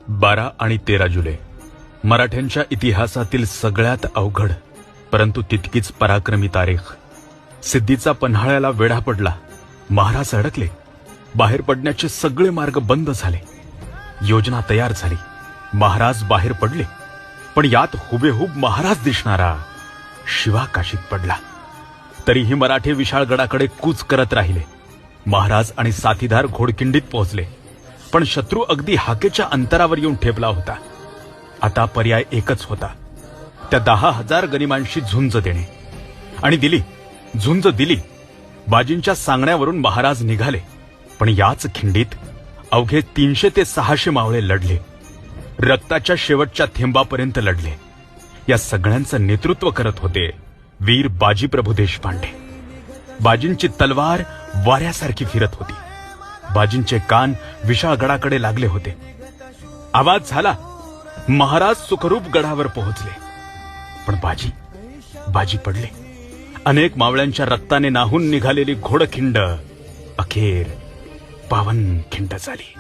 12 आणि 13 जुलै मराठ्यांच्या इतिहासातील सगळ्यात अवघड परंतु तितकीच पराक्रमी तारीख. सिद्धीचा पन्हाळ्याला वेढा पडला. महाराज अडकले. बाहेर पडण्याचे सगळे मार्ग बंद झाले. योजना तयार झाली. महाराज बाहेर पडले. पण यात हुबेहूब महाराज दिसणारा शिवा काशीत पडला. तरीही मराठे विशाळगडाकडे कूच करत राहिले. महाराज आणि साथीदार घोडकिंडीत पोहोचले. पण शत्रू अगदी हाकेच्या अंतरावर येऊन ठेपला होता. आता पर्याय एकच होता, त्या 10,000 गनिमांशी झुंज देणे. आणि दिली. झुंज दिली. बाजींच्या सांगण्यावरून महाराज निघाले. पण याच खिंडीत अवघे 300 ते 600 मावळे लढले. रक्ताच्या शेवटच्या थेंबापर्यंत लढले. या सगळ्यांचं नेतृत्व करत होते वीर बाजीप्रभू देशपांडे. बाजींची तलवार वाऱ्यासारखी फिरत होती. बाजींचे कान विशाळगडाकडे लागले होते. आवाज झाला. महाराज सुखरूप गडावर पोहोचले. पण बाजी पडले. अनेक मावळ्यांच्या रक्ताने नाहून निघालेली घोडखिंड अखेर पावन खिंड झाली.